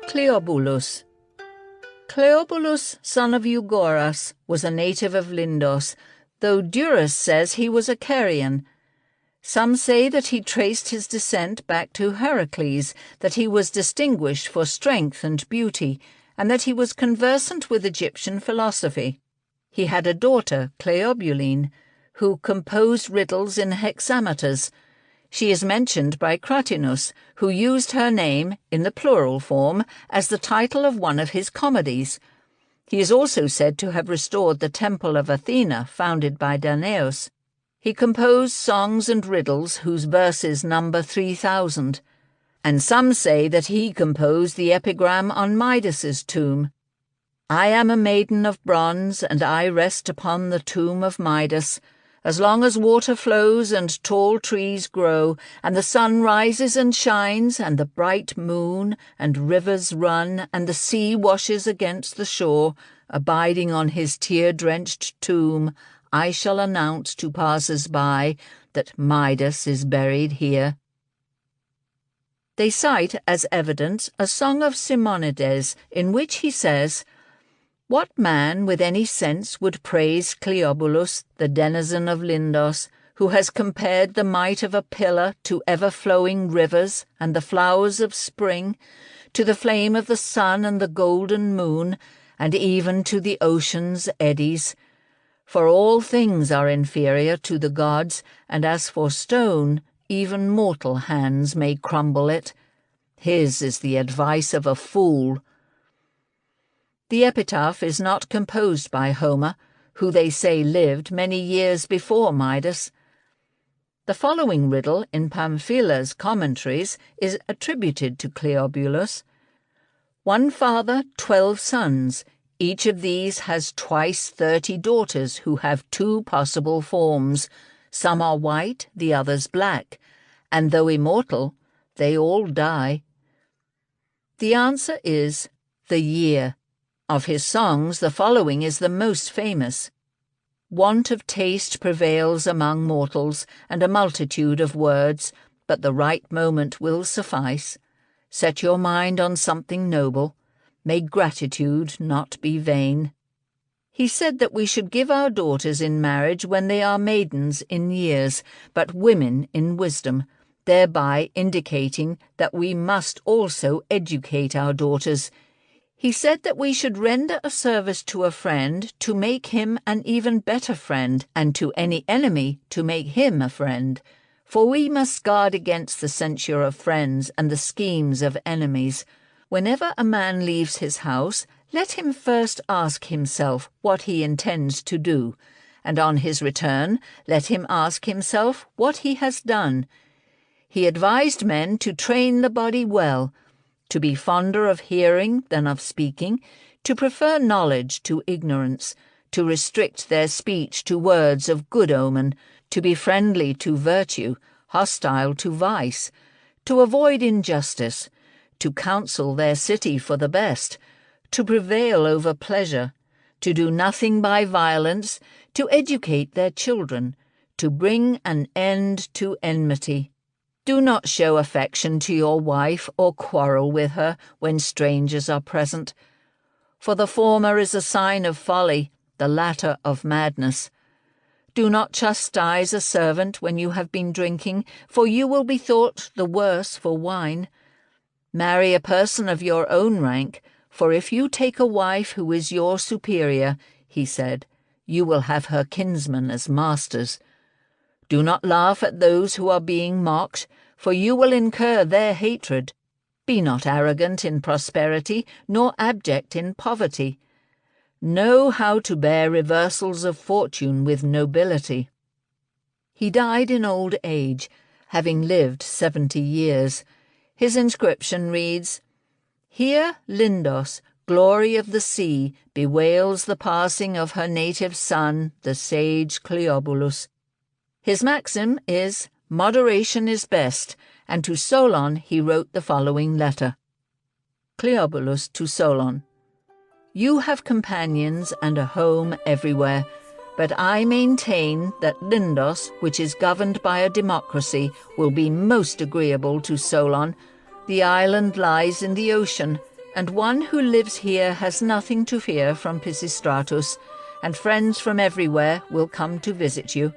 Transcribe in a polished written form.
Cleobulus. Cleobulus, son of Eugoras, was a native of Lindos, though Duras says he was a Carian. Some say that he traced his descent back to Heracles, that he was distinguished for strength and beauty, and that he was conversant with Egyptian philosophy. He had a daughter, Cleobulin, who composed riddles in hexameters. She is mentioned by Keratinous, who used her name, in the plural form, as the title of one of his comedies. He is also said to have restored the Temple of Athena, founded by Danaus. He composed songs and riddles whose verses number 3,000, and some say that he composed the epigram on Midas's tomb. I am a maiden of bronze, and I rest upon the tomb of Midas. As long as water flows and tall trees grow, and the sun rises and shines, and the bright moon, and rivers run, and the sea washes against the shore, abiding on his tear-drenched tomb, I shall announce to passers-by that Midas is buried here. They cite as evidence a song of Simonides, in which he says, What man with any sense would praise Cleobulus, the denizen of Lindos, who has compared the might of a pillar to ever-flowing rivers and the flowers of spring, to the flame of the sun and the golden moon, and even to the ocean's eddies? For all things are inferior to the gods, and as for stone, even mortal hands may crumble it. His is the advice of a fool. The epitaph is not composed by Homer, who they say lived many years before Midas. The following riddle in Pamphila's commentaries is attributed to Cleobulus. One father, 12 sons. Each of these has twice 30 daughters who have 2 possible forms. Some are white, the others black, and though immortal, they all die. The answer is the year. Of his songs, the following is the most famous. Want of taste prevails among mortals, and a multitude of words, but the right moment will suffice. Set your mind on something noble. May gratitude not be vain. He said that we should give our daughters in marriage when they are maidens in years, but women in wisdom, thereby indicating that we must also educate our daughters. He said that we should render a service to a friend to make him an even better friend, and to any enemy to make him a friend. For we must guard against the censure of friends and the schemes of enemies. Whenever a man leaves his house, let him first ask himself what he intends to do, and on his return let him ask himself what he has done. He advised men to train the body well, to be fonder of hearing than of speaking, to prefer knowledge to ignorance, to restrict their speech to words of good omen, to be friendly to virtue, hostile to vice, to avoid injustice, to counsel their city for the best, to prevail over pleasure, to do nothing by violence, to educate their children, to bring an end to enmity. Do not show affection to your wife or quarrel with her when strangers are present, for the former is a sign of folly, the latter of madness. Do not chastise a servant when you have been drinking, for you will be thought the worse for wine. Marry a person of your own rank, for if you take a wife who is your superior, he said, you will have her kinsmen as masters. Do not laugh at those who are being mocked, for you will incur their hatred. Be not arrogant in prosperity, nor abject in poverty. Know how to bear reversals of fortune with nobility. He died in old age, having lived 70 years. His inscription reads, Here Lindos, glory of the sea, bewails the passing of her native son, the sage Cleobulus. His maxim is, Moderation is best, and to Solon he wrote the following letter. Cleobulus to Solon. You have companions and a home everywhere, but I maintain that Lindos, which is governed by a democracy, will be most agreeable to Solon. The island lies in the ocean, and one who lives here has nothing to fear from Pisistratus, and friends from everywhere will come to visit you.